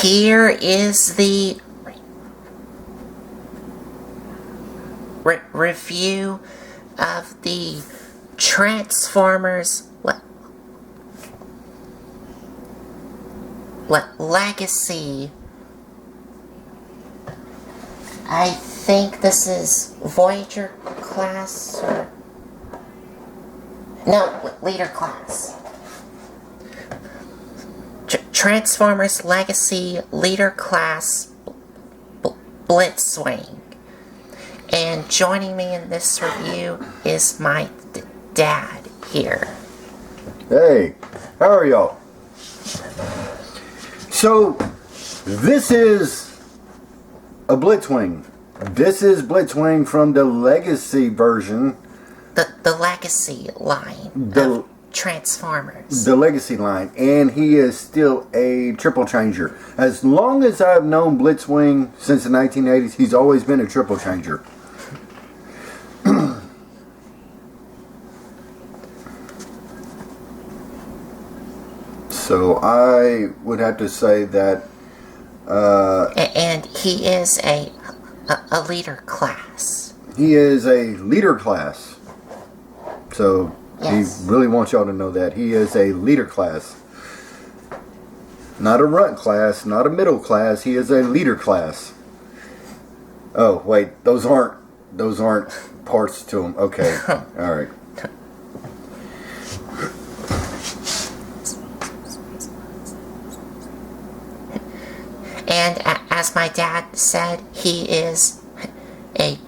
here is the review of the Transformers Legacy. I think this is Voyager class, or no, leader class. Transformers Legacy Leader Class Blitzwing. And joining me in this review is my dad here. Hey, how are y'all? So, this is a Blitzwing. This is Blitzwing from the Legacy version. The Legacy line of Transformers. The Legacy line. And he is still a triple changer. As long as I've known Blitzwing since the 1980s, he's always been a triple changer. So I would have to say that and he is a leader class. He is a leader class. So yes. He really wants y'all to know that. He is a leader class. Not a runt class, not a middle class. He is a leader class. Oh, wait, those aren't parts to him. Okay. All right. And as my dad said, he is a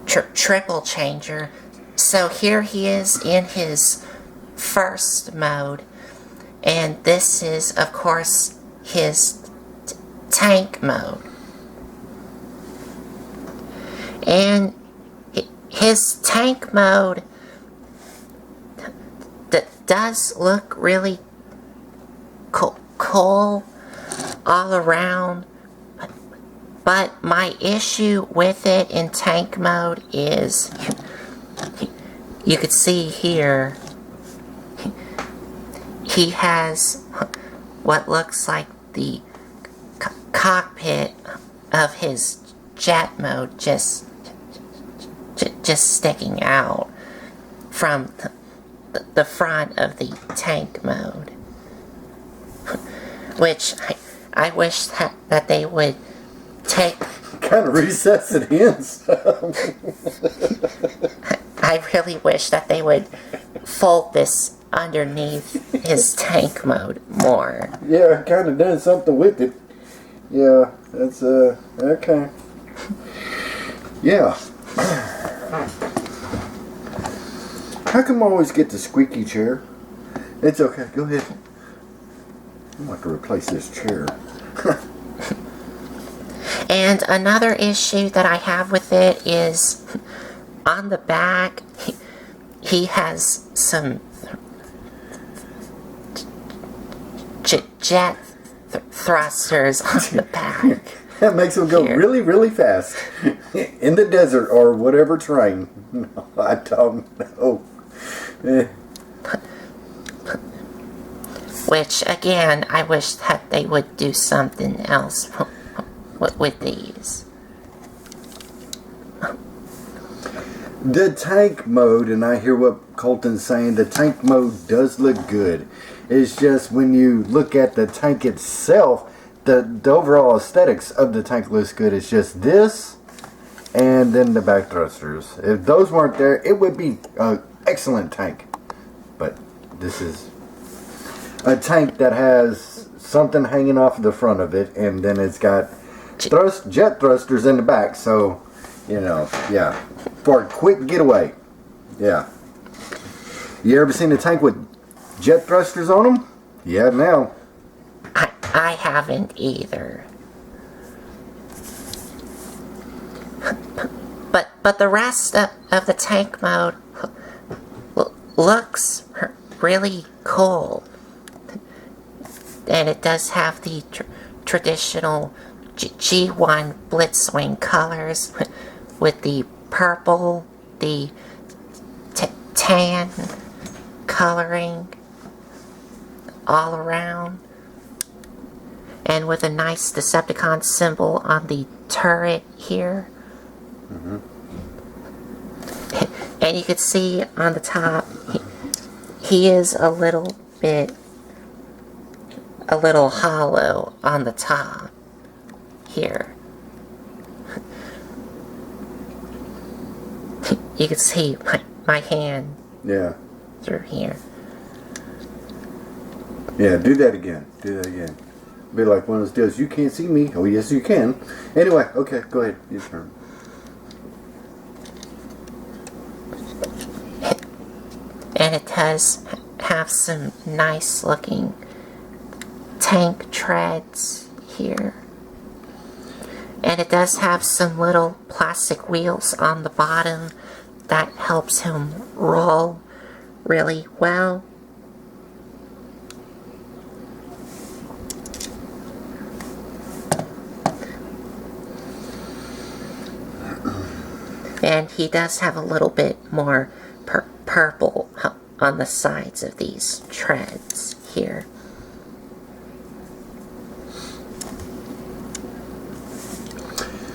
triple changer. So here he is in his first mode. And this is, of course, his tank mode. And his tank mode does look really cool all around, but my issue with it in tank mode is, you could see here, he has what looks like the cockpit of his jet mode just sticking out from the front of the tank mode, which I wish that they would take... Kind of recess it in. I really wish that they would fold this underneath his tank mode more. Yeah, kind of done something with it. Yeah, that's, okay. Yeah. How come I always get the squeaky chair? It's okay, go ahead. I'm going to replace this chair. And another issue that I have with it is on the back, he has some jet thrusters on the back. That makes him go really, really fast. In the desert or whatever terrain. No, I don't know. Which, again, I wish that they would do something else with these. The tank mode, and I hear what Colton's saying, the tank mode does look good. It's just when you look at the tank itself, the overall aesthetics of the tank looks good. It's just this and then the back thrusters. If those weren't there, it would be an excellent tank. But this is a tank that has something hanging off the front of it, and then it's got jet thrusters in the back. So, you know, yeah, for a quick getaway. Yeah. You ever seen a tank with jet thrusters on them? Yeah, now. I haven't either. But the rest of the tank mode looks really cool. And it does have the traditional G1 Blitzwing colors with the purple, the tan coloring all around. and with a nice Decepticon symbol on the turret here. And you can see on the top, he is a little hollow on the top here. You can see my hand through here. Yeah, do that again. Do that again. Be like one of those deals. You can't see me. Oh, yes, you can. Anyway, okay, go ahead. Your turn. And it does have some nice looking tank treads here. And it does have some little plastic wheels on the bottom that helps him roll really well. And he does have a little bit more purple on the sides of these treads here.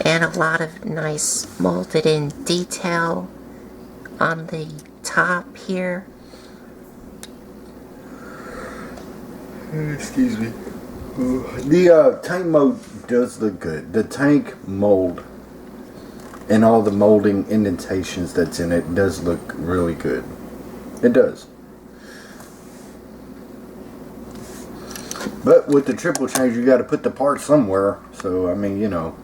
And a lot of nice molded in detail on the top here. Excuse me. The tank mode does look good. The tank mold and all the molding indentations that's in it does look really good. It does. But with the triple change, you got to put the parts somewhere. So, I mean, you know,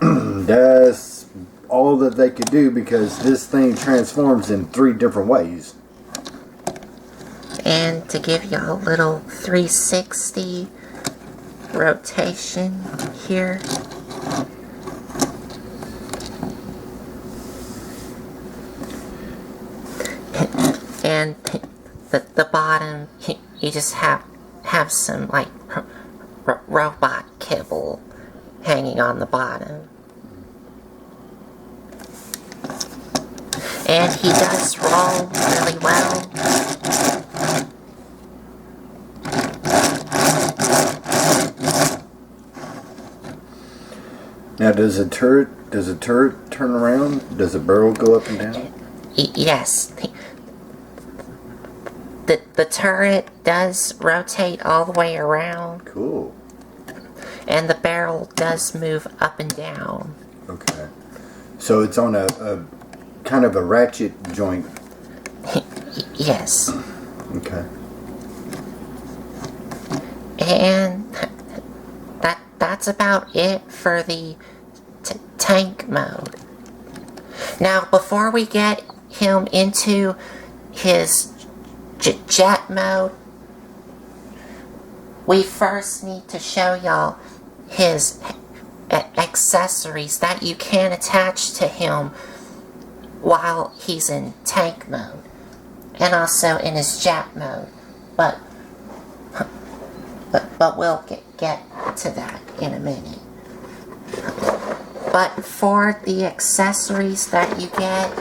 that's all that they could do because this thing transforms in 3 different ways. And to give you a little 360 rotation here. And the bottom, you just have some like robot kibble hanging on the bottom. And he does roll really well. Now, does a turret turn around? Does a barrel go up and down? Yes. The turret does rotate all the way around. Cool. And the barrel does move up and down. Okay. So it's on a kind of a ratchet joint. Yes. Okay. And that's about it for the tank mode. Now, before we get him into his jet mode, we first need to show y'all his accessories that you can attach to him while he's in tank mode and also in his jet mode, but we'll get to that in a minute. But for the accessories that you get,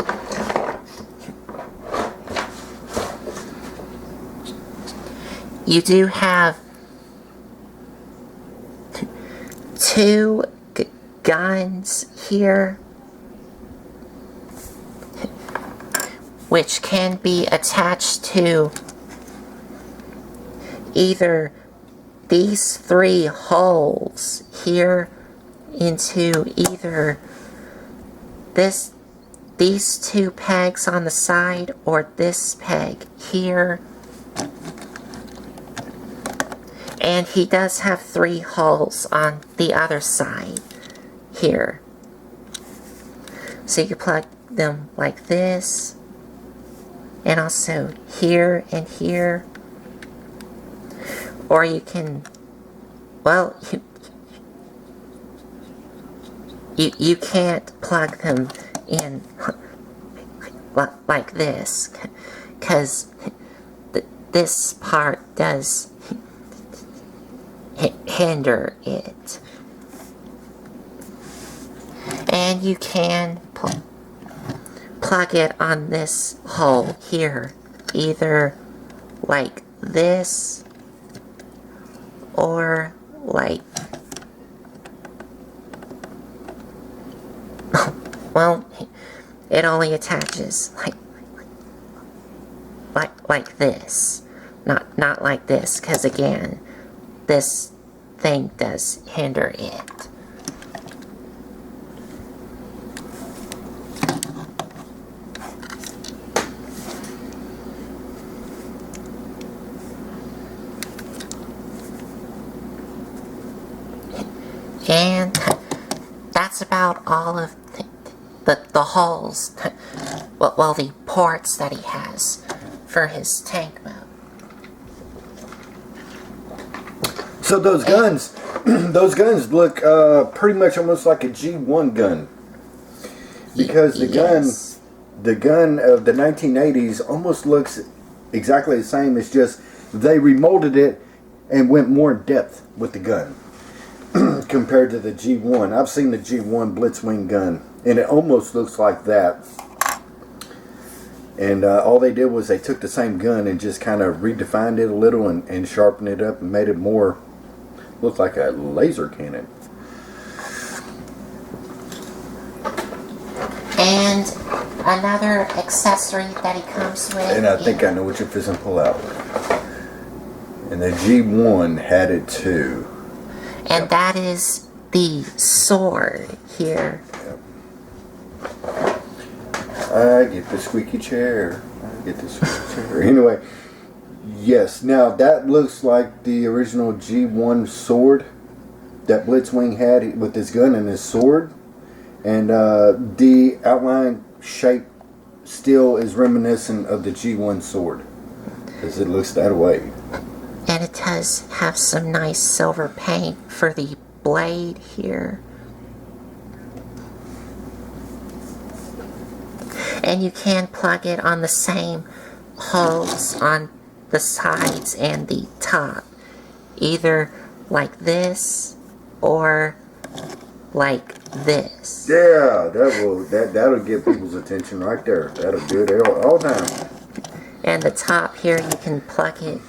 you do have 2 guns here, which can be attached to either these 3 holes here into either these 2 pegs on the side or this peg here. And he does have 3 holes on the other side here. So you plug them like this, and also here and here. Or you can, well, you can't plug them in like this, because this part does hinder it. And you can plug it on this hole here, either like this or like, well, it only attaches like this, not like this, because again, this thing does hinder it. And that's about all of the holes, well, the ports that he has for his tank mode. So those guns, those guns look pretty much almost like a G1 gun, because the gun of the 1980s almost looks exactly the same. It's just they remolded it and went more in depth with the gun compared to the G1. I've seen the G1 Blitzwing gun, and it almost looks like that. And all they did was they took the same gun and just kind of redefined it a little and sharpened it up and made it more look like a laser cannon. And another accessory that he comes with. And I think I know what you're fixing to pull out. And the G1 had it too. And that is the sword here. Yep. I get the squeaky chair. Anyway, yes. Now that looks like the original G1 sword that Blitzwing had with his gun and his sword. And the outline shape still is reminiscent of the G1 sword, because it looks that way. And it does have some nice silver paint for the blade here. And you can plug it on the same holes on the sides and the top. Either like this or like this. Yeah, that'll get people's attention right there. That'll do it all the time. And the top here, you can plug it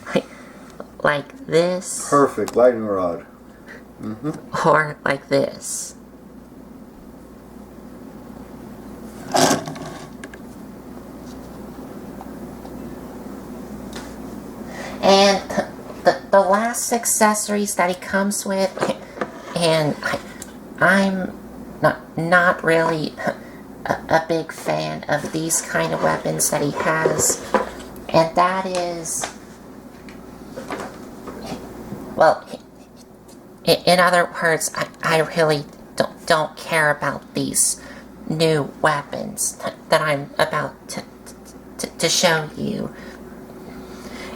like this. Perfect lightning rod. Or like this. And the last accessories that he comes with, and I'm not really a big fan of these kind of weapons that he has, and that is, well, in other words, I really don't care about these new weapons that I'm about to show you.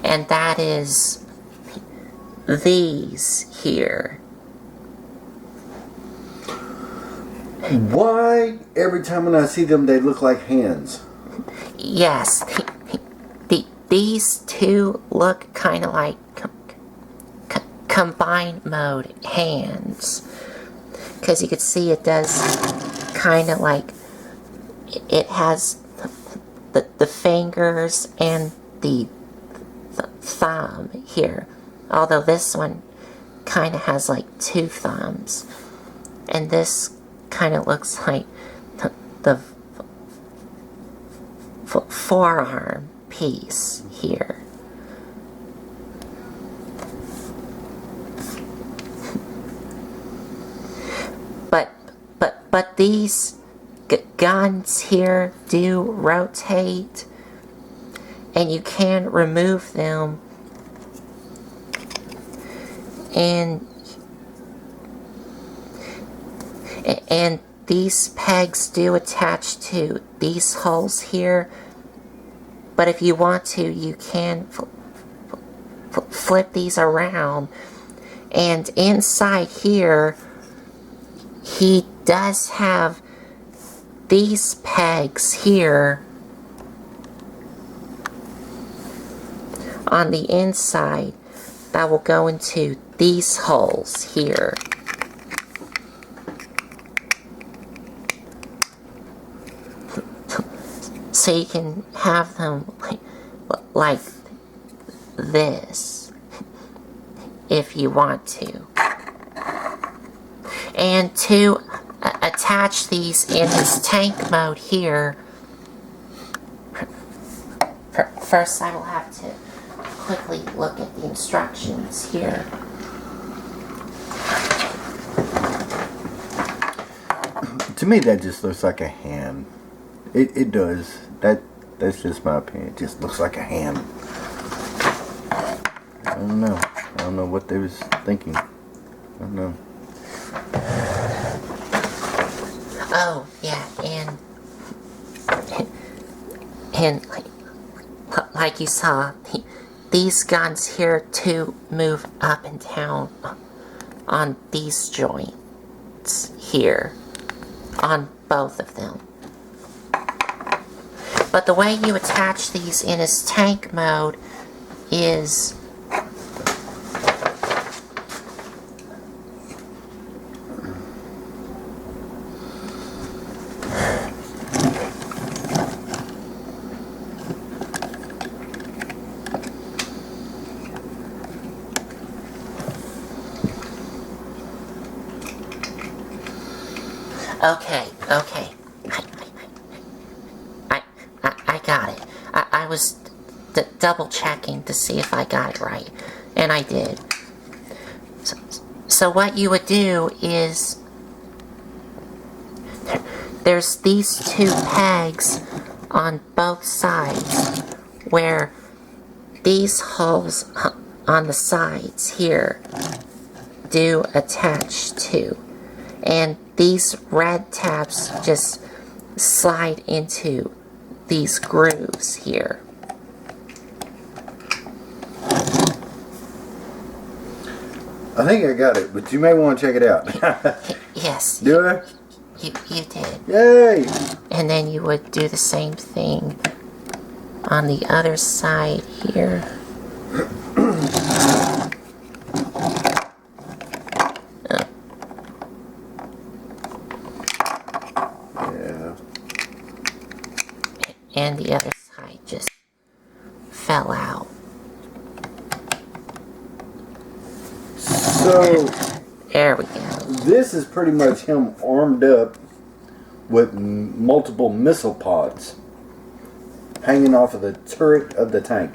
And that is these here. Why every time when I see them they look like hands? Yes, these two look kind of like combined mode hands, because you could see it does kind of like it has the fingers and the thumb here, although this one kind of has like two thumbs, and this kind of looks like the forearm piece here. But these guns here do rotate, and you can remove them, and these pegs do attach to these holes here, but if you want to, you can flip these around, and inside here he does have these pegs here on the inside that will go into these holes here. So you can have them like this if you want to. And to attach these in his tank mode here, first I will have to quickly look at the instructions here. To me, that just looks like a hand. It does. That's just my opinion. It just looks like a hand. I don't know. I don't know what they was thinking. I don't know. Oh, yeah, and like you saw, these guns here too move up and down on these joints here, on both of them. But the way you attach these in his tank mode is okay. I got it. I was double checking to see if I got it right, and I did. So what you would do is, there's these two pegs on both sides where these holes on the sides here do attach to, and these red tabs just slide into these grooves here. I think I got it, but you may want to check it out. Yes. Do I? You did. Yay! And then you would do the same thing on the other side here. Yeah. And the other side just fell out. So There we go. this is pretty much him armed up with multiple missile pods hanging off of the turret of the tank.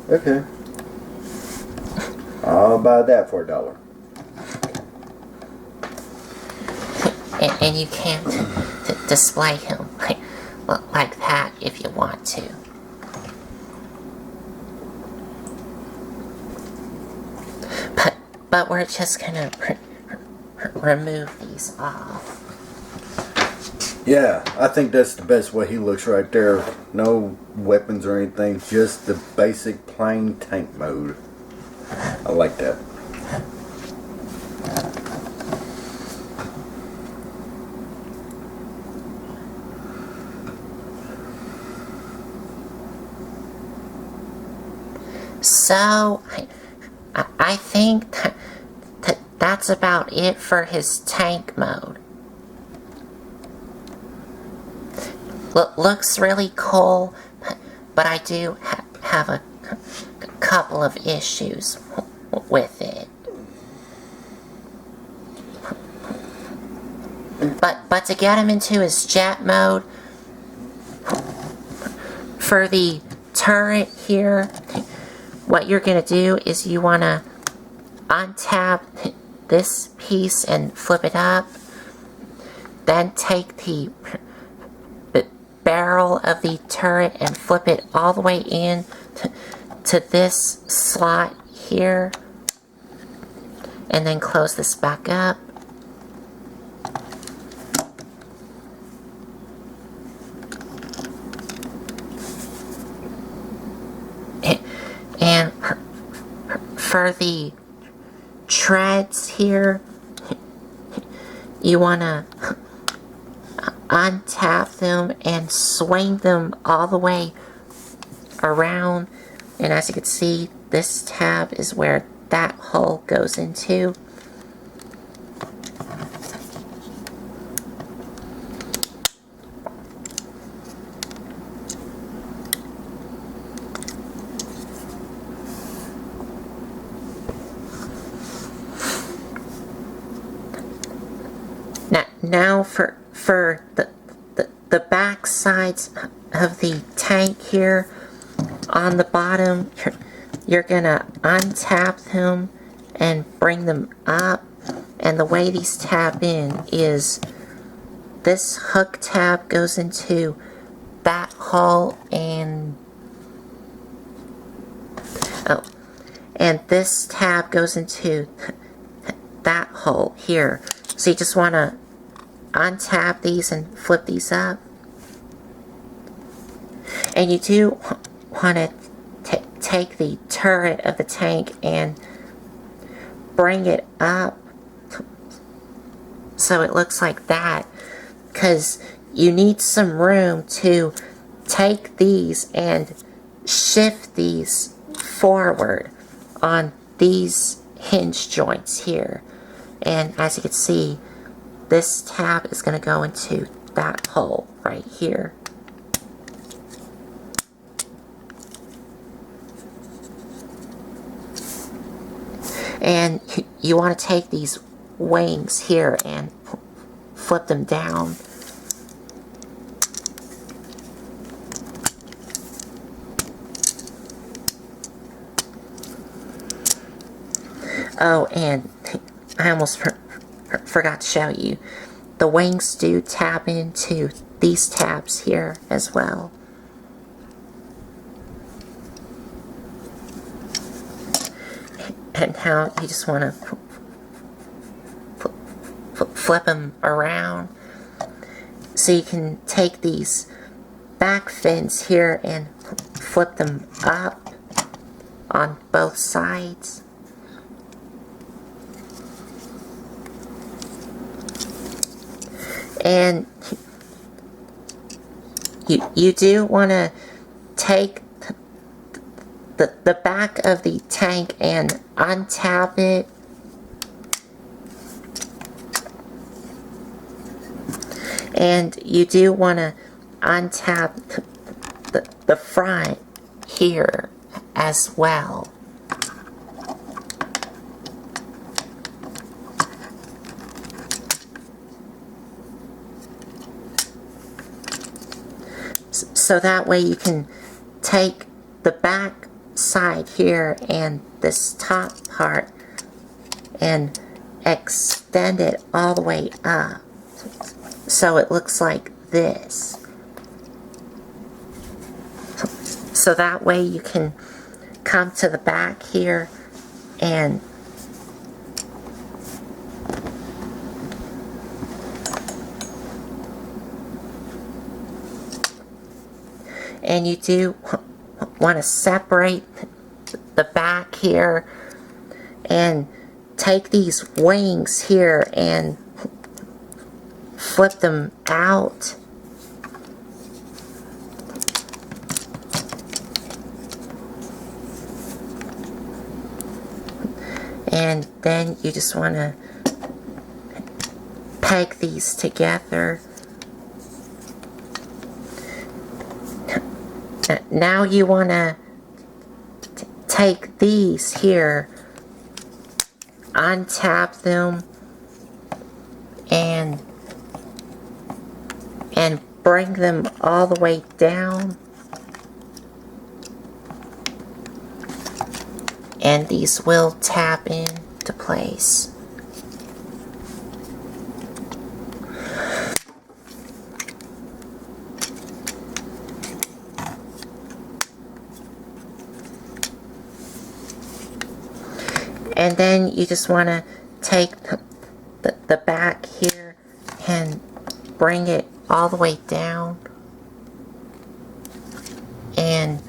Okay. I'll buy that for $1. And you can't display him like that if you want to. But we're just gonna remove these off. Yeah, I think that's the best way he looks right there. No weapons or anything, just the basic plain tank mode. I like that. So, I think that's about it for his tank mode. Looks really cool, but I do have a couple of issues with it. But to get him into his jet mode, for the turret here, what you're going to do is you want to untap this piece and flip it up. Then take the barrel of the turret and flip it all the way in to this slot here. And then close this back up. And for the treads here, you want to untap them and swing them all the way around. And as you can see, this tab is where that hole goes into. now for the back sides of the tank here on the bottom, you're gonna untap them and bring them up. And the way these tap in is this hook tab goes into that hole, and this tab goes into that hole here. So you just want to untap these and flip these up. And you do want to take the turret of the tank and bring it up so it looks like that, because you need some room to take these and shift these forward on these hinge joints here. And as you can see, this tab is going to go into that hole right here. And you want to take these wings here and flip them down. Oh, and I almost forgot to show you. The wings do tap into these tabs here as well. And now you just want to flip them around so you can take these back fins here and flip them up on both sides. And you do want to take the back of the tank and untap it. And you do want to untap the front here as well. So that way you can take the back side here and this top part and extend it all the way up so it looks like this. So that way you can come to the back here and you do want to separate the back here and take these wings here and flip them out. And then you just want to peg these together. Now you want to take these here, untap them, and bring them all the way down. And these will tap into place. And then you just want to take the back here and bring it all the way down. And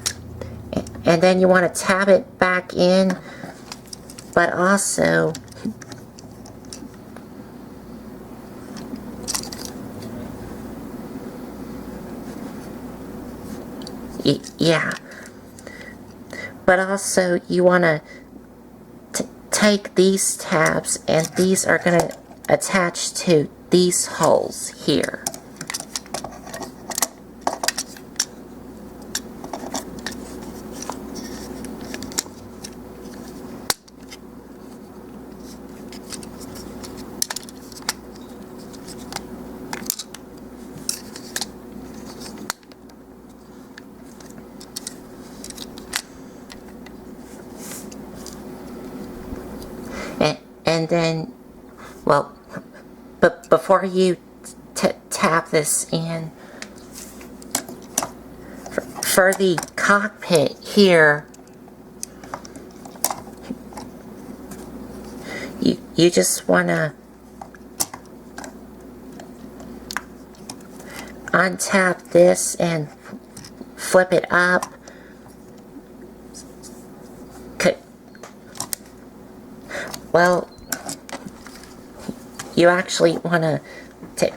then you want to tab it back in, but also yeah, but also you want to take these tabs, and these are going to attach to these holes here. And then, well, but before you tap this in, for the cockpit here, you just want to untap this and flip it up. Well, you actually want to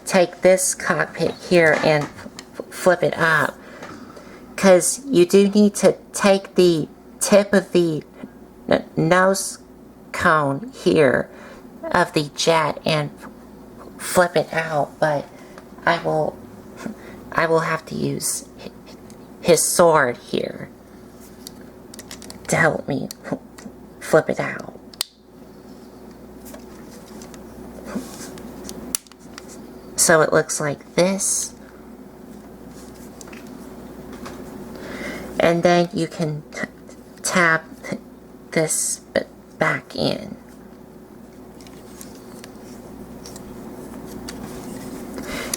take this cockpit here and flip it up, because you do need to take the tip of the nose cone here of the jet and flip it out, but I will have to use his sword here to help me flip it out. So it looks like this. And then you can tap this back in.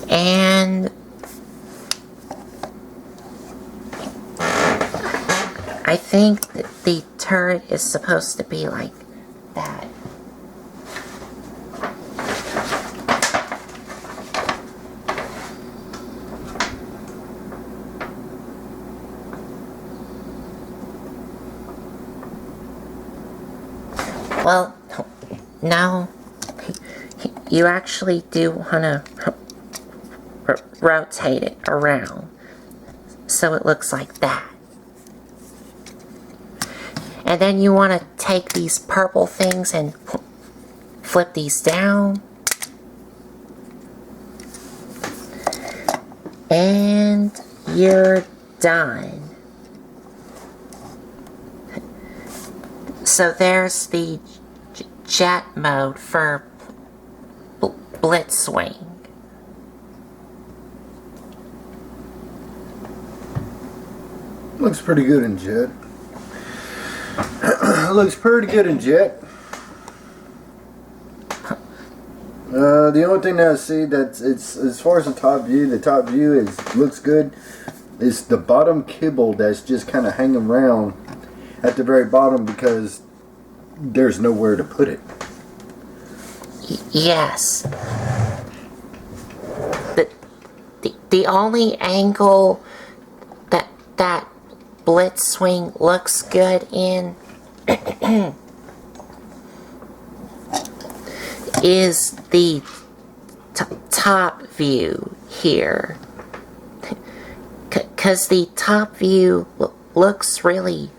And I think that the turret is supposed to be like that. Well, no, you actually do want to rotate it around so it looks like that. And then you want to take these purple things and flip these down. And you're done. So there's the jet mode for Blitzwing. Looks pretty good in jet. Looks pretty good in jet. The only thing that I see that's as far as the top view looks good. Is the bottom kibble that's just kind of hanging around at the very bottom because there's nowhere to put it. Yes. The only angle that Blitzwing looks good in is the top view here. Because the top view looks really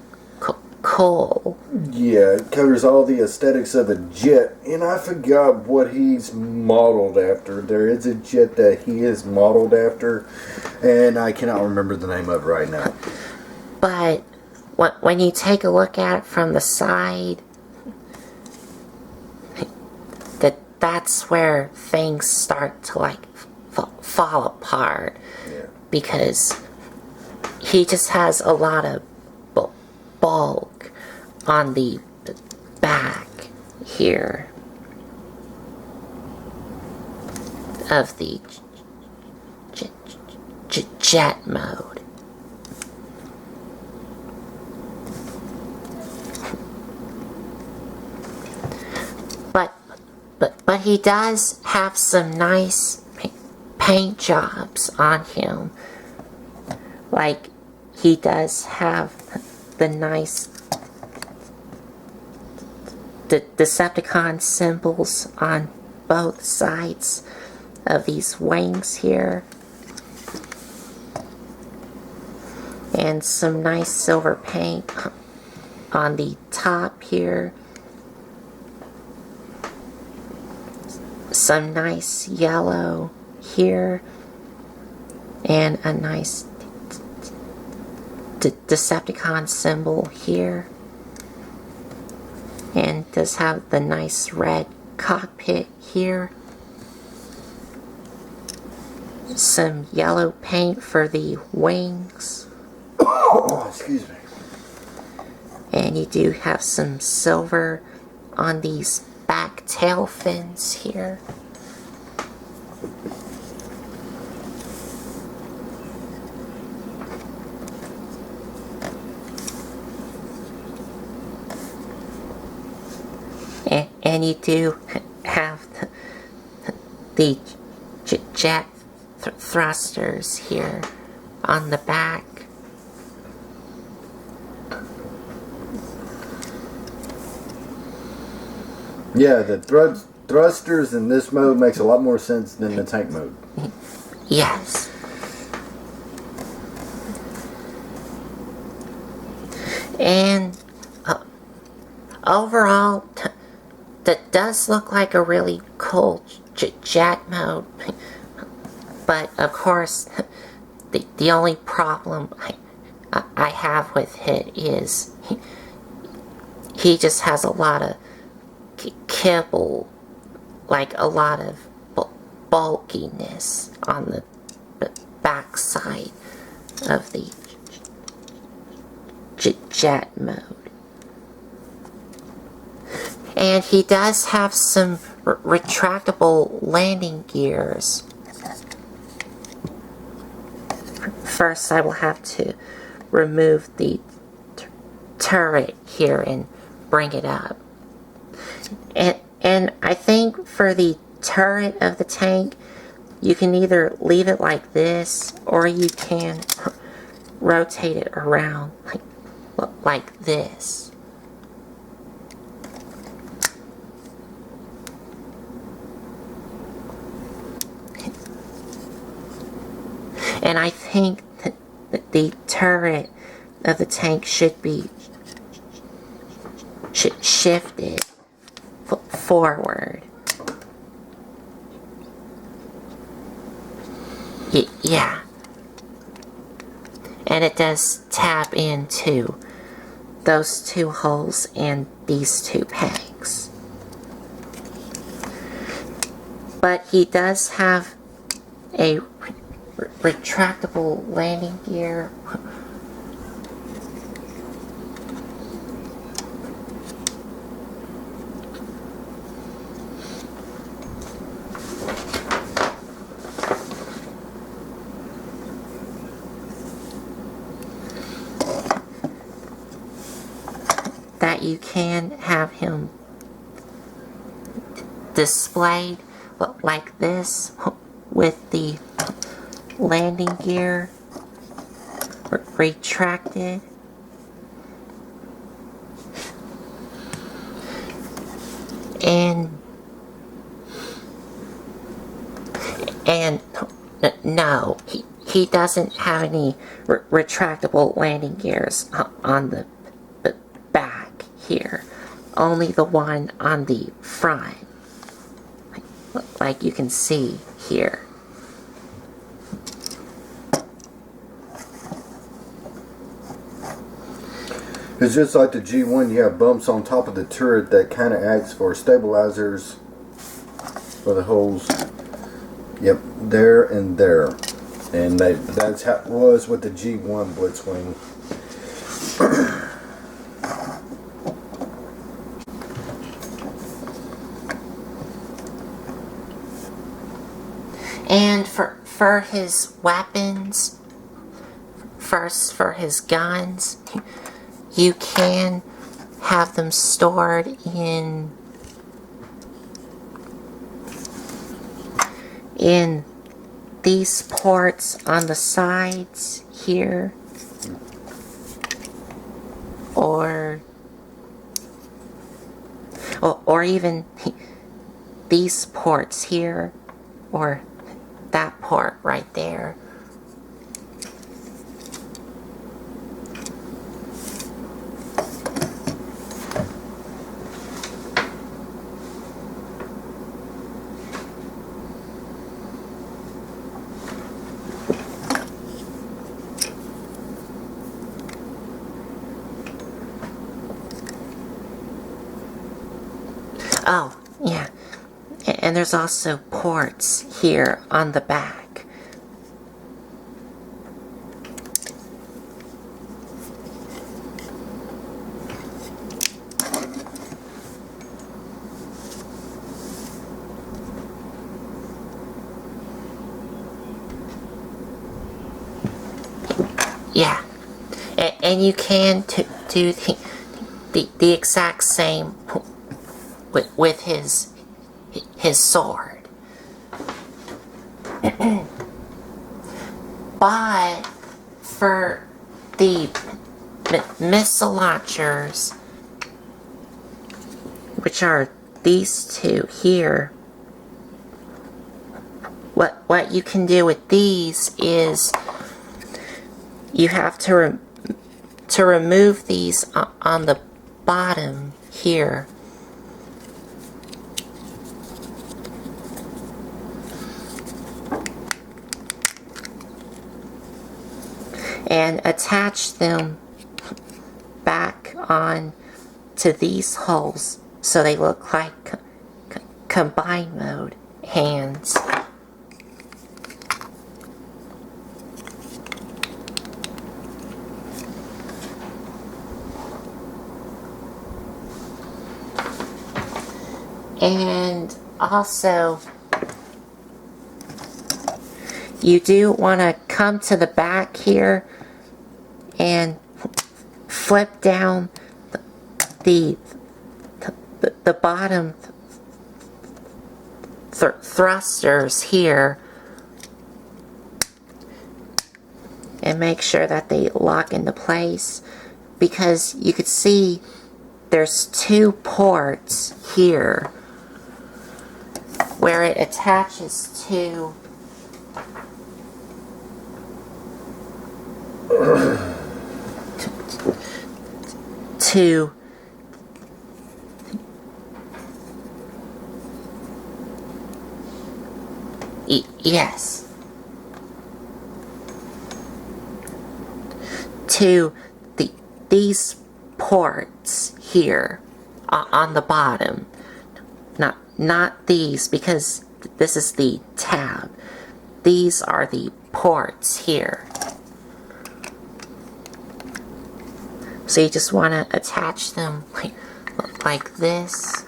cool. Yeah, it covers all the aesthetics of a jet, and I forgot what he's modeled after. There is a jet that he is modeled after, and I cannot remember the name of it right now. But when you take a look at it from the side, that's where things start to like fall apart. Yeah. Because he just has a lot of bulk on the back here of the jet mode. But he does have some nice paint jobs on him. Like, he does have the nice Decepticon symbols on both sides of these wings here. And some nice silver paint on the top here. Some nice yellow here. And a nice Decepticon symbol here. And does have the nice red cockpit here. Some yellow paint for the wings. Oh, excuse me. And you do have some silver on these back tail fins here. And you do have the jet thrusters here on the back. Yeah, the thrusters in this mode makes a lot more sense than the tank mode. Yes. And overall, that does look like a really cool jet mode. But of course, the only problem I have with it is he just has a lot of kibble, like a lot of bulkiness on the backside of the jet mode. And he does have some retractable landing gears. First, I will have to remove the turret here and bring it up. And I think for the turret of the tank, you can either leave it like this, or you can rotate it around like this. And I think that the turret of the tank should be shifted forward. Yeah. And it does tap into those two holes and these two pegs. But he does have a retractable landing gear. That you can have him displayed like this with the landing gear retracted. And no, he doesn't have any retractable landing gears on the back here. Only the one on the front, like you can see here. It's just like the G1, you have bumps on top of the turret that kind of acts for stabilizers for the holes. Yep, there and there. And that's how it was with the G1 Blitzwing. And for his weapons, first for his guns, you can have them stored in these ports on the sides here, or even these ports here, or that port right there. Oh, yeah. And there's also ports here on the back. Yeah, and you can do the exact same with his sword. But for the missile launchers, which are these two here, what you can do with these is you have to remove these on the bottom here. And attach them back on to these holes so they look like combine mode hands. And also, you do want to come to the back here and flip down the bottom thrusters here and make sure that they lock into place, because you could see there's two ports here where it attaches to yes, to these ports here on the bottom. Not these, because this is the tab. These are the ports here. So you just want to attach them like this.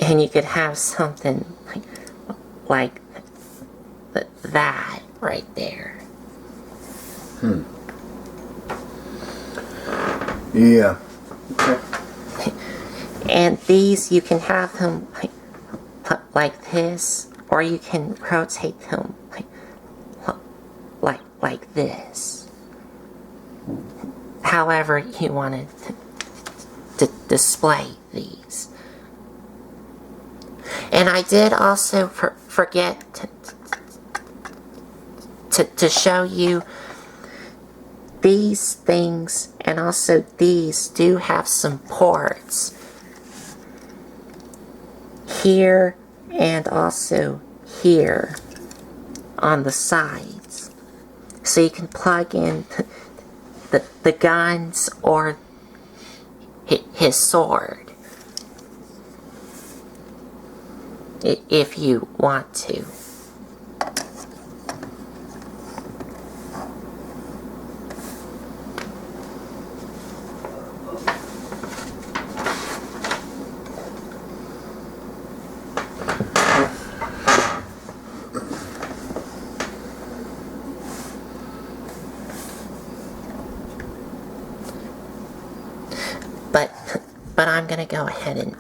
And you could have something like that right there. Yeah. Okay. And these, you can have them like this, or you can rotate them like this. However you want to display these. And I did also forget to show you these things, and also these do have some ports here and also here on the sides, so you can plug in the guns or his sword if you want to. But I'm gonna go ahead and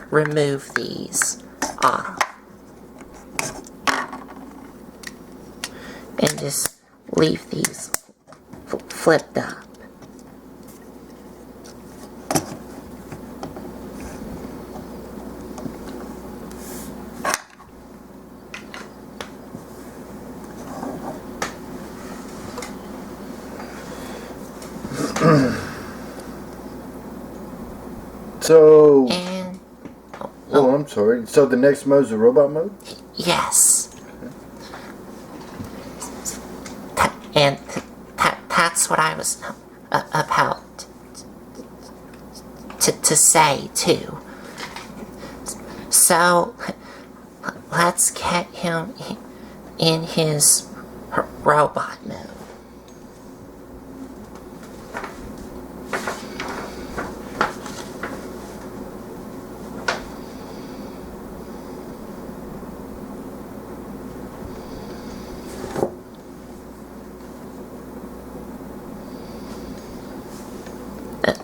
remove these off and just leave these flipped up. So, And oh, I'm sorry. So the next mode is the robot mode? yes. And that's what I was about to say too. So let's get him in his robot mode.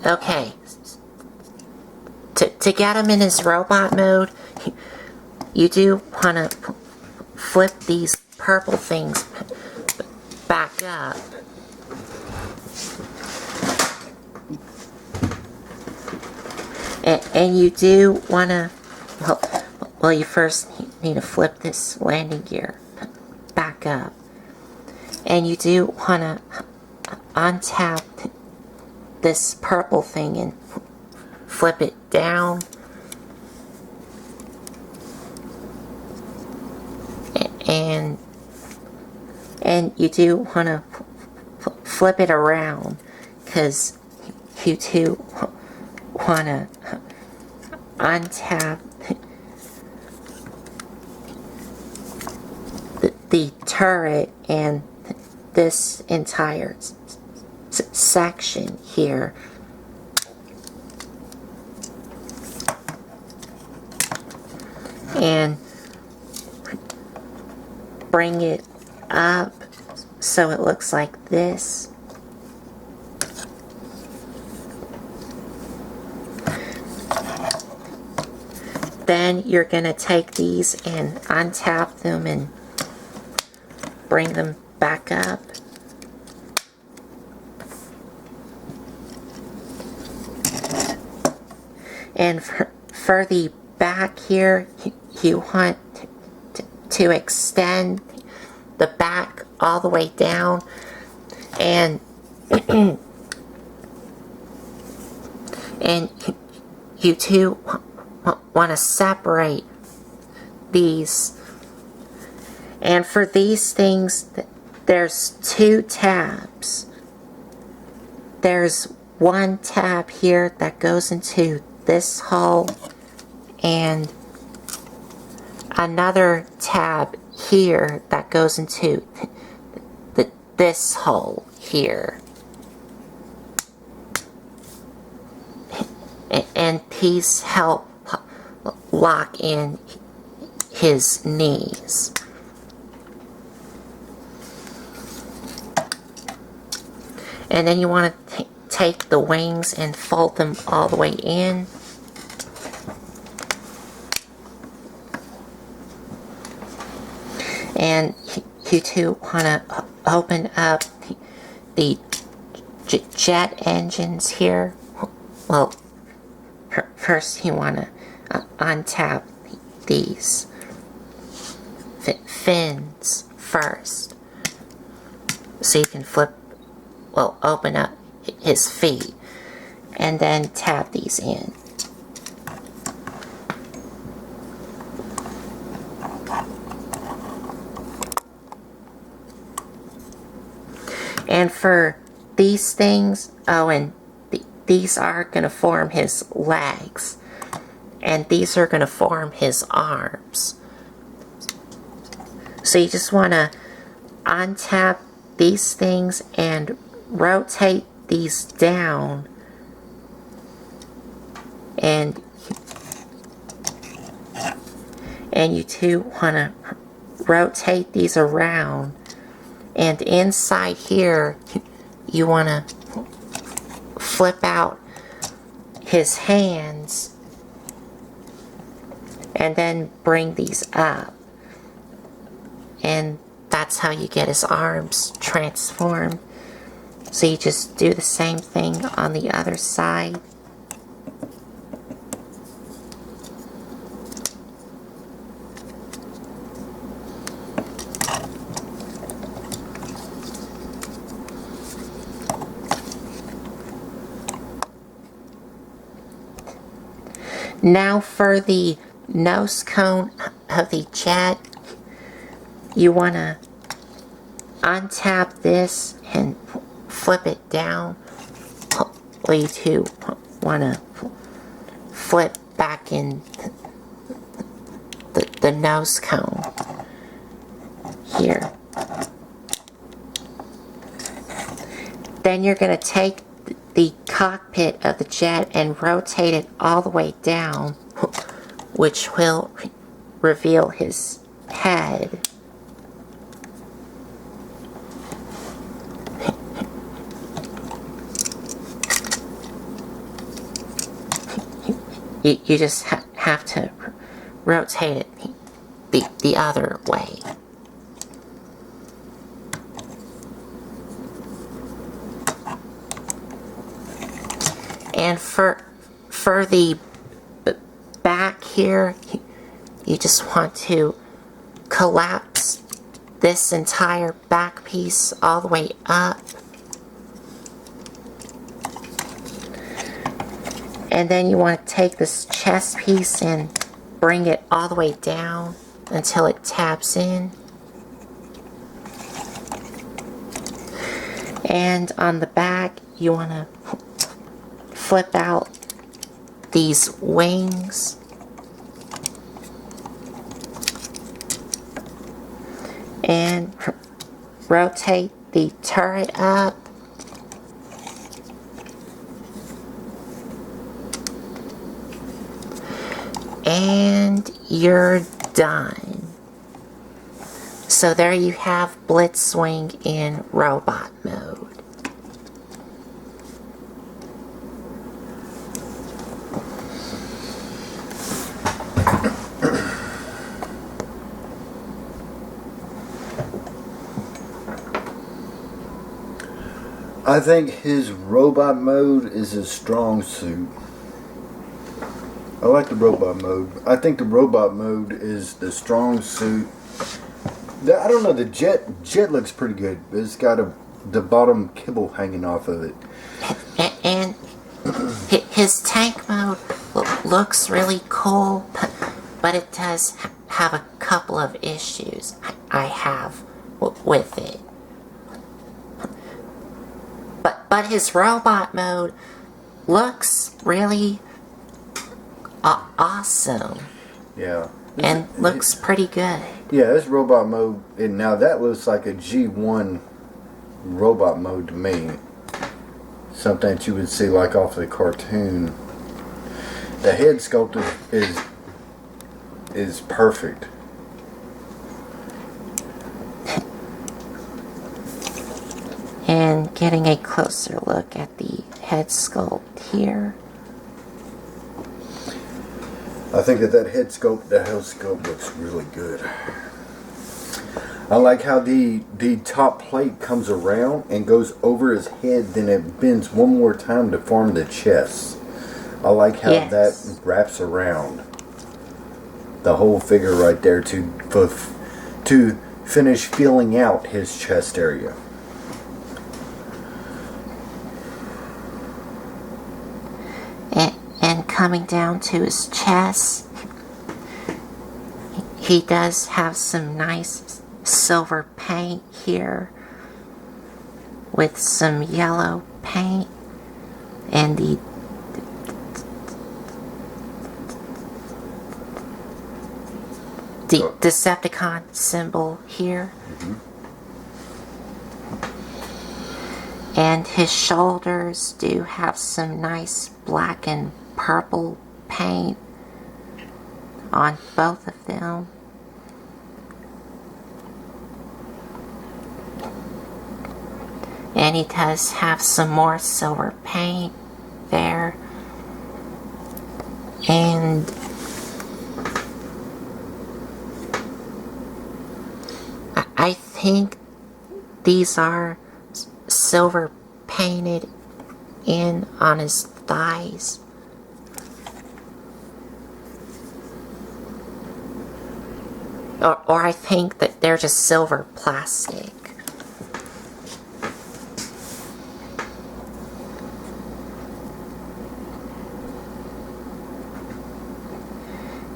Okay. To get him in his robot mode, you do want to flip these purple things back up. And you do want to, well, you first need to flip this landing gear back up. And you do want to untap this purple thing and flip it down. And you do want to flip it around, because you do want to untap the turret and this entire section here. And bring it up so it looks like this. Then you're going to take these and untap them and bring them back up. And for the back here, you want to extend the back all the way down, and and you two want to separate these. And for these things, there's 2 tabs. There's one tab here that goes into this hole, and another tab here that goes into this hole here. And these help lock in his knees. And then you want to take the wings and fold them all the way in. And you two want to open up the jet engines here. Well, first you want to untap these fins first, so you can open up his feet, and then tap these in. And for these things, and these are going to form his legs, and these are going to form his arms. So you just want to untap these things and rotate these down, and you two want to rotate these around, and inside here you want to flip out his hands and then bring these up, and that's how you get his arms transformed. So you just do the same thing on the other side. Now for the nose cone of the jet, you want to untap this and flip it down. Or you two want to flip back in the nose cone here. Then you're going to take the cockpit of the jet and rotate it all the way down, which will reveal his head. you just have to rotate it the other way. And for the back here, you just want to collapse this entire back piece all the way up. And then you want to take this chest piece and bring it all the way down until it taps in. And on the back, you want to flip out these wings. And rotate the turret up. And you're done. So there you have Blitzwing in robot mode. I think his robot mode is his strong suit. I like the robot mode. I think the robot mode is the strong suit. I don't know, the jet looks pretty good. It's got the bottom kibble hanging off of it. And his tank mode looks really cool, but it does have a couple of issues I have with it. But his robot mode looks really awesome. Yeah. And looks pretty good. Yeah, this robot mode, and now that looks like a G1 robot mode to me. Something that you would see like off the cartoon. The head sculpt is perfect. And getting a closer look at the head sculpt here. I think that head sculpt looks really good. I like how the top plate comes around and goes over his head, then it bends one more time to form the chest. I like how that wraps around the whole figure right there to finish filling out his chest area. And coming down to his chest, he does have some nice silver paint here with some yellow paint and the Decepticon symbol here. Mm-hmm. And his shoulders do have some nice black and purple paint on both of them. And he does have some more silver paint there. And I think these are silver painted in on his thighs. Or I think that they're just silver plastic.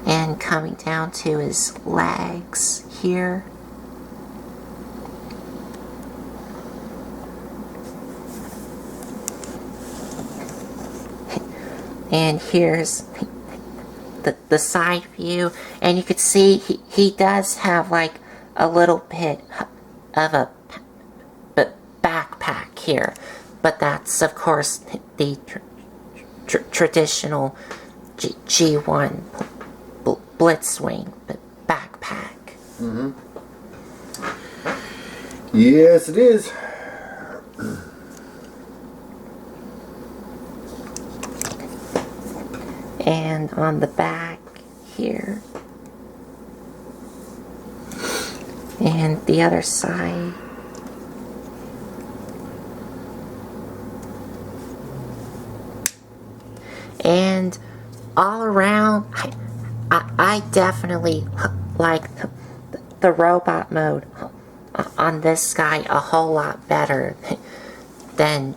And coming down to his legs here. And here's the side view, and you could see he does have like a little bit of a backpack here, but that's of course the traditional G1 Blitzwing backpack. Mm-hmm. Yes, it is. And and on the back here. And the other side. And all around, I definitely like the robot mode on this guy a whole lot better than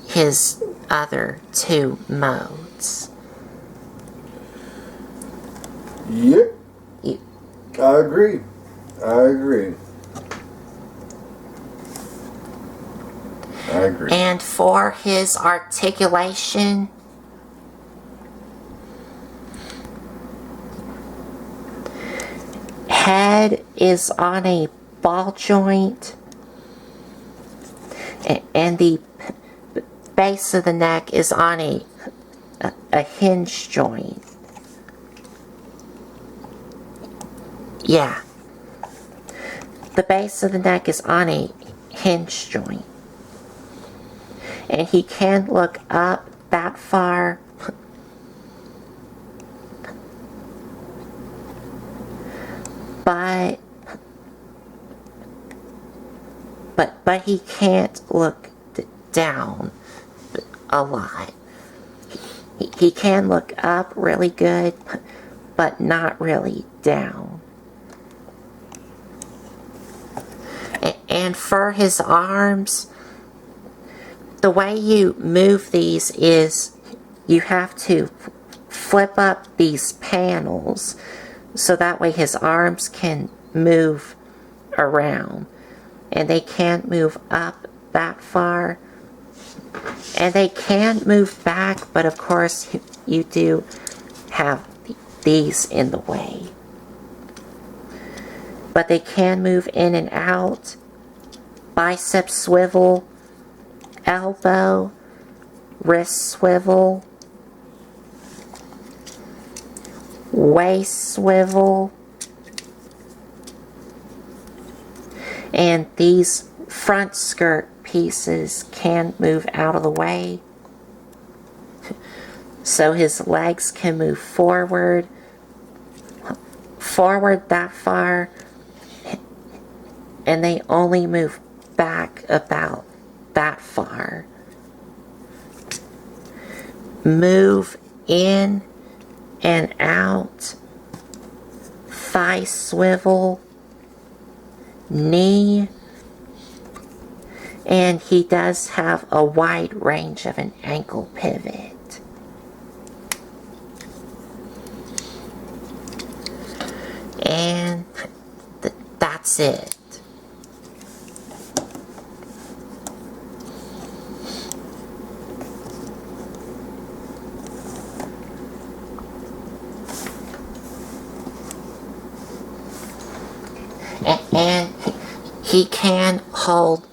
his other two modes. Yep. I agree. I agree. And for his articulation, head is on a ball joint, and the base of the neck is on a hinge joint. Yeah. The base of the neck is on a hinge joint. And he can look up that far. But he can't look down a lot. He can look up really good, but not really down. And for his arms, the way you move these is you have to flip up these panels so that way his arms can move around. And they can't move up that far. And they can move back, but of course you do have these in the way. But they can move in and out. Bicep swivel, elbow, wrist swivel, waist swivel, and these front skirt pieces can move out of the way so his legs can move forward that far, and they only move back about that far. Move in and out, thigh swivel, knee, and he does have a wide range of an ankle pivot. And that's it. And he can hold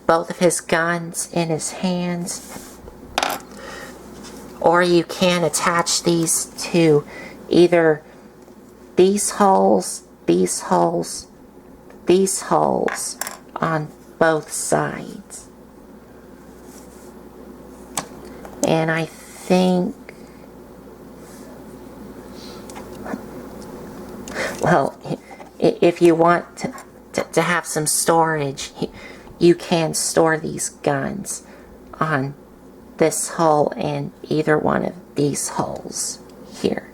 both of his guns in his hands, or you can attach these to either these holes on both sides. And I think, well, if you want to have some storage, you can store these guns on this hole and either one of these holes here.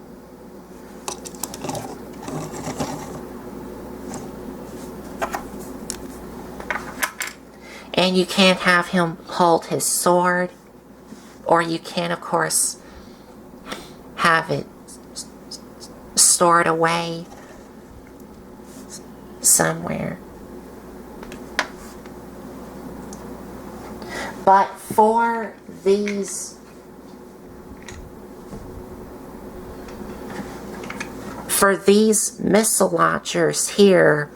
And you can have him hold his sword, or you can, of course, have it stored away somewhere. But for these missile launchers here,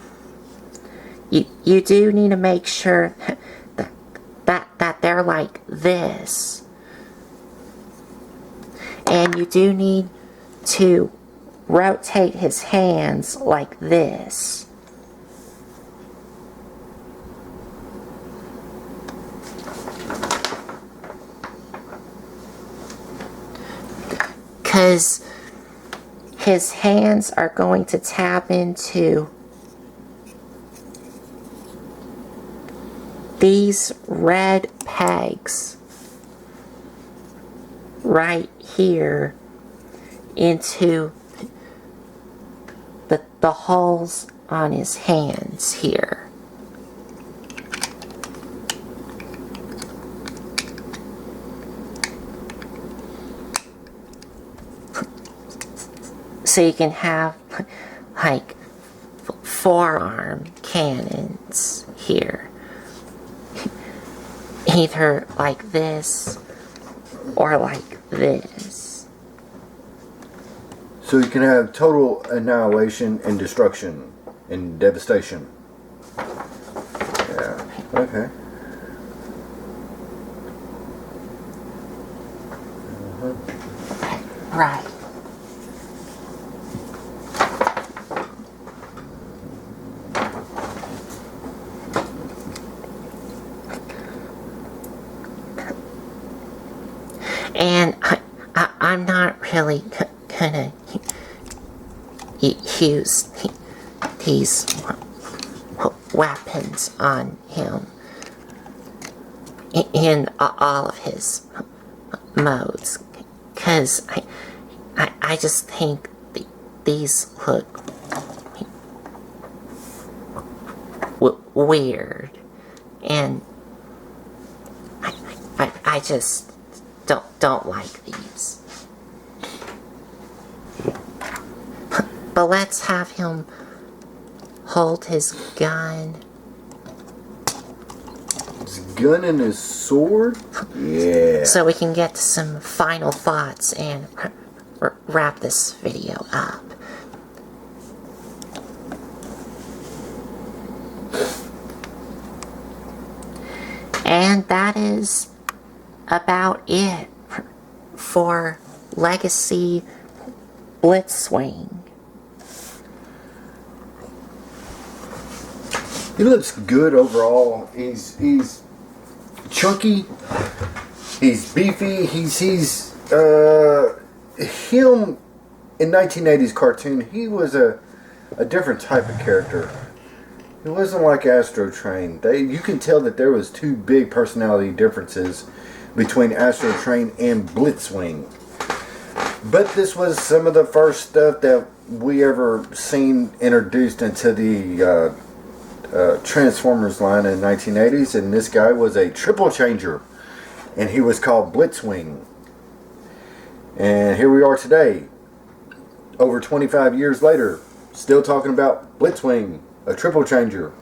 you do need to make sure that they're like this. And you do need to rotate his hands like this. because his hands are going to tap into these red pegs right here into the holes on his hands here. So you can have like forearm cannons here. Either like this or like this. So you can have total annihilation and destruction and devastation. Yeah, okay. Right. And I'm not really gonna use these weapons on him in all of his modes, because I just think these look weird, and I just don't like these. But let's have him hold his gun. His gun and his sword? Yeah. So we can get to some final thoughts and wrap this video up. And that is about it for Legacy Blitzwing. He looks good overall. He's chunky. He's beefy. He's him in 1980s cartoon. He was a different type of character. It wasn't like Astro Train. You can tell that there was two big personality differences between Astro Train and Blitzwing. But this was some of the first stuff that we ever seen introduced into the Transformers line in the 1980s, and this guy was a triple changer, and he was called Blitzwing. And here we are today, over 25 years later, still talking about Blitzwing, a triple changer.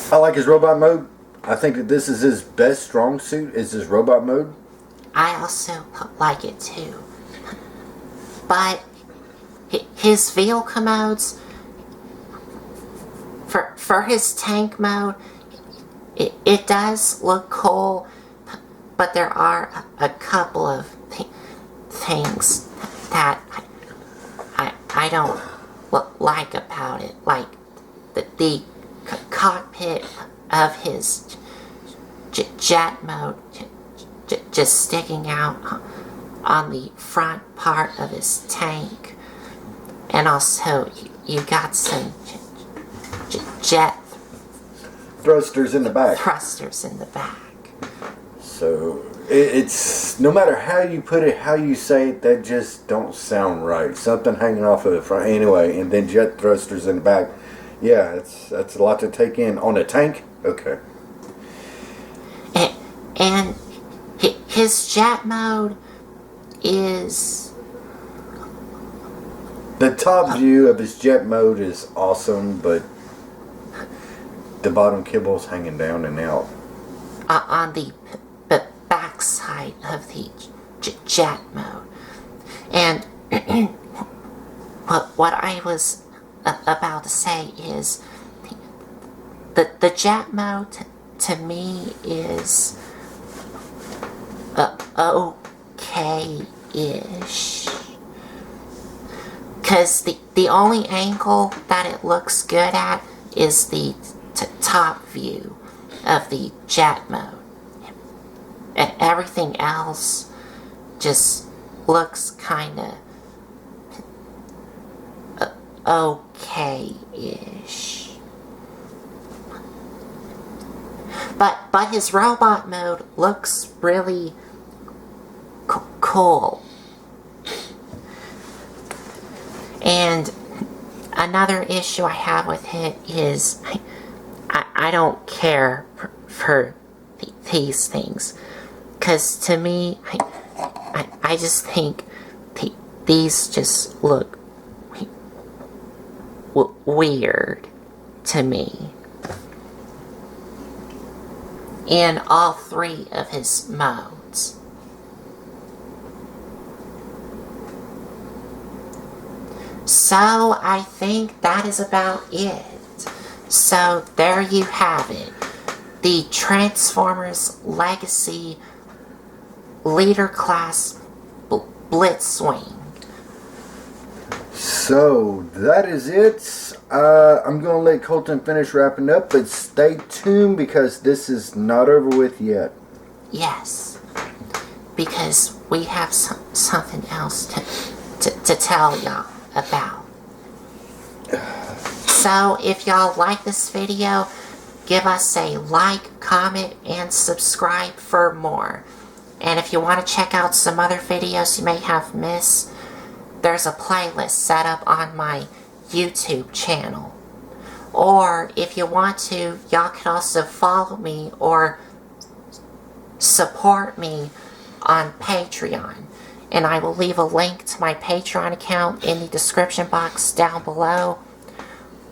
I like his robot mode. I think that this is his best strong suit, is his robot mode. I also like it too. But his vehicle modes, for his tank mode, it does look cool, but there are a couple of things that I don't like about it, like the cockpit of his jet mode just sticking out on the front part of his tank, and also you got some jet thrusters in the back. So it's no matter how you put it, how you say it, that just don't sound right. Something hanging off of the front anyway, and then jet thrusters in the back. Yeah, that's a lot to take in on a tank. Okay. And his jet mode is... The top view of his jet mode is awesome, but the bottom kibble's hanging down and out. On the back side of the jet mode. And what I was about to say is the jet mode to me is okay-ish. Because the only angle that it looks good at is the top view of the jet mode. And everything else just looks kinda okay-ish. But his robot mode looks really cool. And another issue I have with it is I don't care for these things. Because to me, I just think these just look weird to me. In all three of his modes. So I think that is about it. So there you have it. The Transformers Legacy Leader Class Blitzwing. So that is it. I'm going to let Colton finish wrapping up, but stay tuned because this is not over with yet. Yes, because we have something else to tell y'all about. So if y'all like this video, give us a like, comment, and subscribe for more. And if you want to check out some other videos you may have missed, there's a playlist set up on my YouTube channel. Or if you want to, y'all can also follow me or support me on Patreon. And I will leave a link to my Patreon account in the description box down below.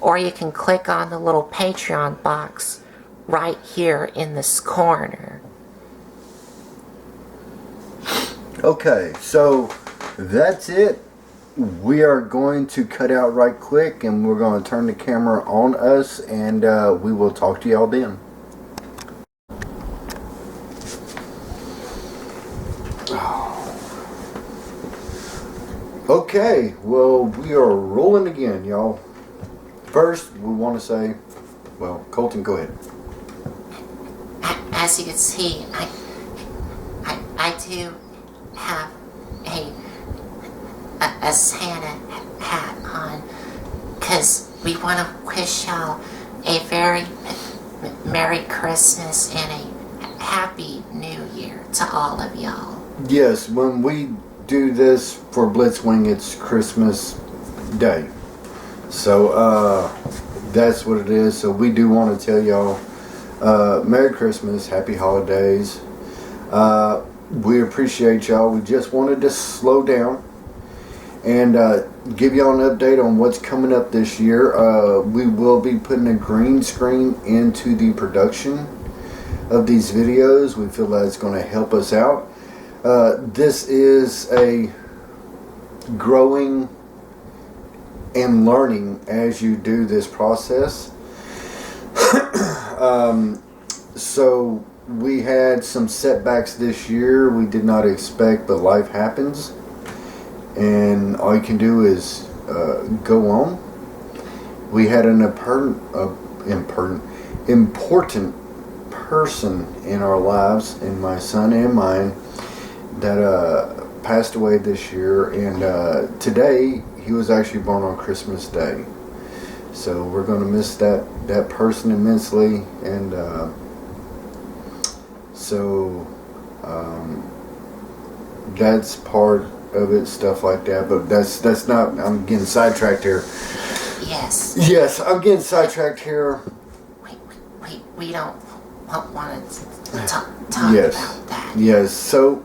Or you can click on the little Patreon box right here in this corner. Okay, so that's it. We are going to cut out right quick and we're going to turn the camera on us and we will talk to y'all then. Okay, well, we are rolling again, y'all. First, we want to say, well, Colton, go ahead. As you can see, I do have a Santa hat on, because we want to wish y'all a very Merry Christmas and a Happy New Year to all of y'all. Yes, when we do this for Blitzwing, it's Christmas Day. So, that's what it is. So we do want to tell y'all, Merry Christmas, Happy Holidays. We appreciate y'all. We just wanted to slow down and give y'all an update on what's coming up this year. We will be putting a green screen into the production of these videos. We feel that it's going to help us out. This is a growing and learning as you do this process. So we had some setbacks this year we did not expect, but life happens and all you can do is go on. We had an important person in our lives, and my son and mine, that passed away this year, and today he was actually born on Christmas Day. So we're going to miss that person immensely, and that's part of it, stuff like that. But that's not. I'm getting sidetracked here. Yes. Yes, I'm getting sidetracked here. We don't want to talk Yes. about that. Yes. So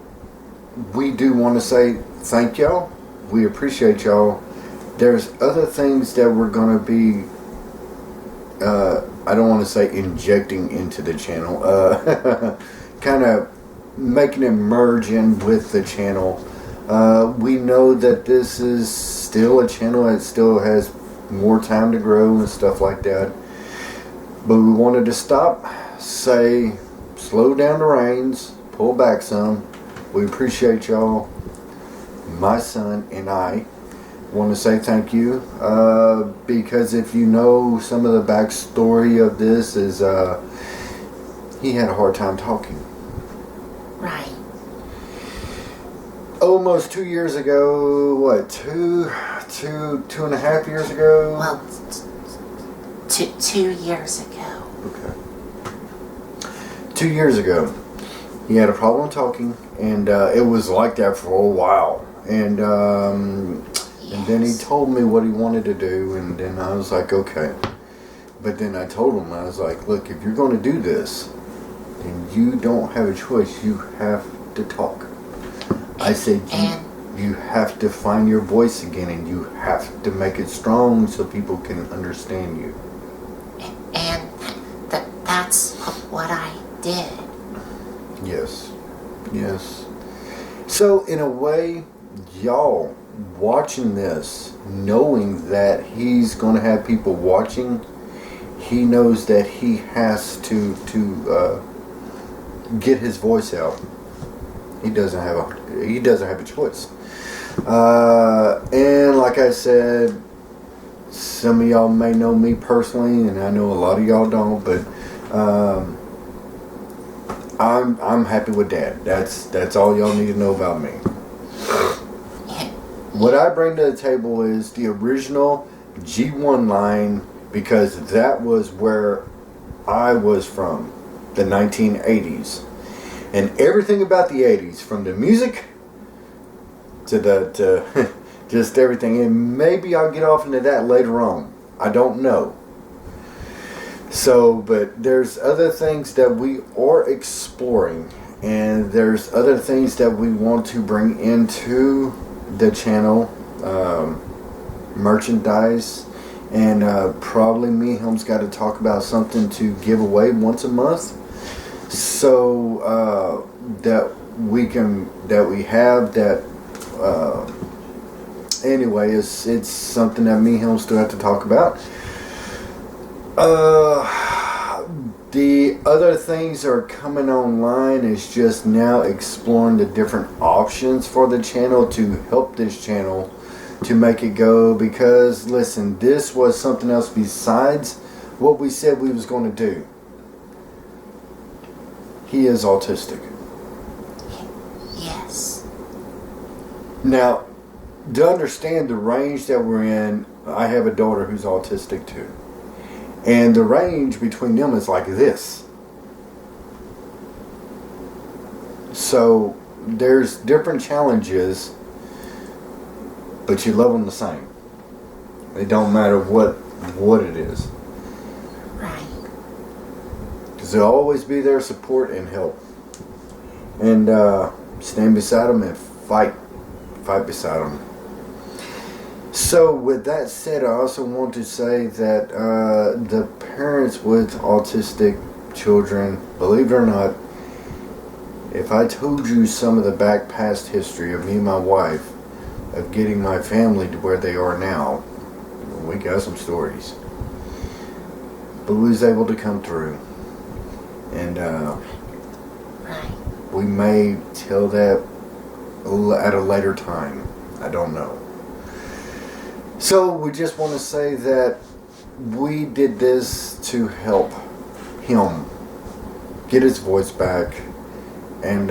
we do want to say thank y'all. We appreciate y'all. There's other things that we're going to be, I don't want to say injecting into the channel, kind of making it merge in with the channel. We know that this is still a channel that still has more time to grow and stuff like that. But we wanted to stop, say, slow down the reins, pull back some. We appreciate y'all. My son and I want to say thank you, because if you know some of the backstory of this is he had a hard time talking. Right. almost 2 years ago. What, two and a half years ago? Well, 2 years ago. Okay. 2 years ago, he had a problem talking, and it was like that for a while. And then he told me what he wanted to do, and then I was like, okay. But then I told him, I was like, look, if you're going to do this, then you don't have a choice. You have to talk. I said, you have to find your voice again, and you have to make it strong so people can understand you. And that's what I did. Yes. So in a way, y'all watching this, knowing that he's going to have people watching, he knows that he has to get his voice out. He doesn't have a choice. And like I said, some of y'all may know me personally, and I know a lot of y'all don't, but I'm happy with Dad. That's all y'all need to know about me. What I bring to the table is the original G1 line, because that was where I was from, the 1980s. And everything about the 80s, from the music to just everything. And maybe I'll get off into that later on. I don't know. So, but there's other things that we are exploring, and there's other things that we want to bring into the channel, merchandise, and probably me and him's got to talk about something to give away once a month, so anyway, it's something that me and him still have to talk about. The other things are coming online, is just now exploring the different options for the channel to help this channel to make it go, because listen, this was something else besides what we said we was going to do. He is autistic. Yes. Now, to understand the range that we're in, I have a daughter who's autistic too. And the range between them is like this. So there's different challenges, but you love them the same. It don't matter what it is. Right. Because they'll always be there, support and help. And stand beside them and fight beside them. So with that said, I also want to say that the parents with autistic children, believe it or not, if I told you some of the back past history of me and my wife of getting my family to where they are now, we got some stories. But we was able to come through. And Right. we may tell that at a later time. I don't know. So we just want to say that we did this to help him get his voice back, and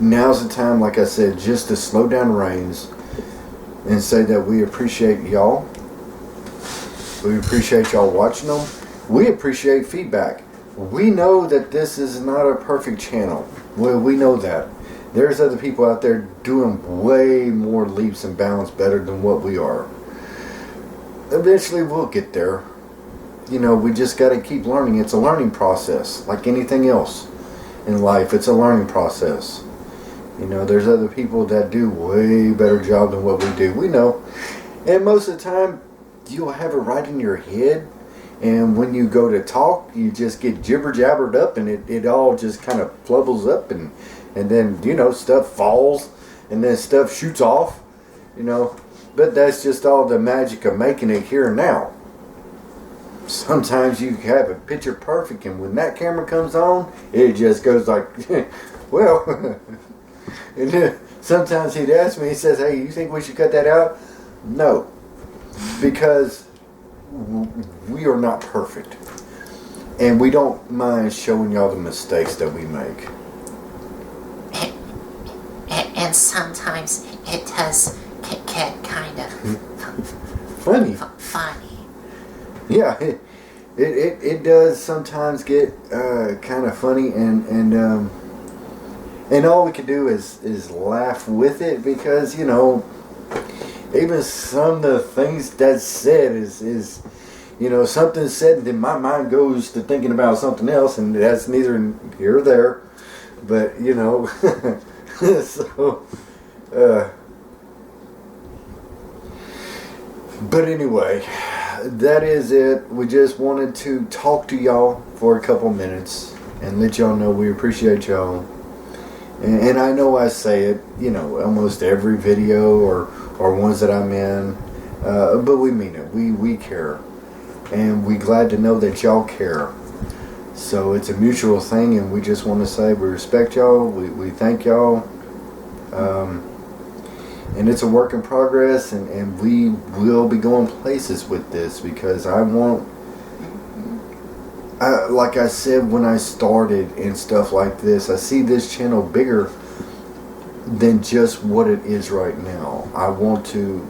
now's the time, like I said, just to slow down the reins and say that we appreciate y'all. We appreciate y'all watching them. We appreciate feedback. We know that this is not a perfect channel. We know that. There's other people out there doing way more leaps and bounds better than what we are. Eventually we'll get there. You know, we just got to keep learning. It's a learning process, like anything else in life. It's a learning process. You know, there's other people that do way better job than what we do. We know. And most of the time, you'll have it right in your head. And when you go to talk, you just get jibber-jabbered up, and it all just kind of flubbles up, and then, you know, stuff falls, and then stuff shoots off, you know. But that's just all the magic of making it here and now. Sometimes you have it picture perfect, and when that camera comes on, it just goes like, well. And then sometimes he'd ask me, he says, hey, you think we should cut that out? No. Because we are not perfect. And we don't mind showing y'all the mistakes that we make. sometimes it does get kind of Funny. funny. Yeah, it does sometimes get kind of funny, and all we can do is laugh with it, because even some of the things that's said is something said, then my mind goes to thinking about something else, and that's neither here or there. But so but anyway, that is it. We just wanted to talk to y'all for a couple minutes and let y'all know we appreciate y'all. And I know I say it, almost every video or ones that I'm in, but we mean it. We care, and we glad to know that y'all care. So it's a mutual thing, and we just want to say we respect y'all. We thank y'all. And it's a work in progress, and we will be going places with this, because like I said when I started and stuff like this, I see this channel bigger than just what it is right now. I want to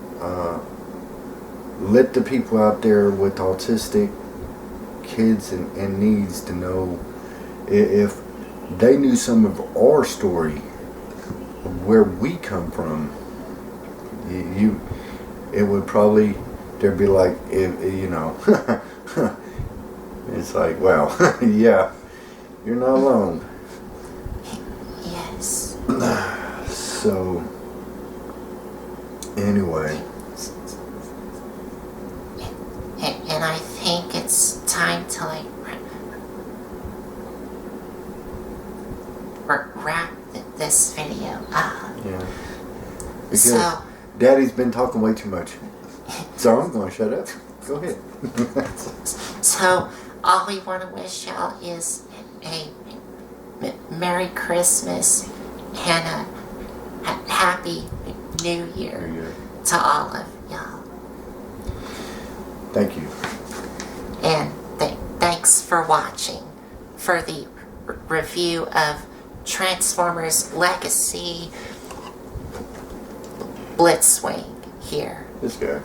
let the people out there with autistic kids and needs to know, if they knew some of our story, where we come from, it would probably, there'd be like, it's like, well, yeah, you're not alone. Yes. So, anyway. And I think it's time to wrap this video up. Yeah. Because Daddy's been talking way too much. So I'm going to shut up. Go ahead. So all we want to wish y'all is a Merry Christmas and a Happy New Year to all of y'all. Thank you. And thanks for watching for the review of Transformers Legacy Blitzwing here. This guy.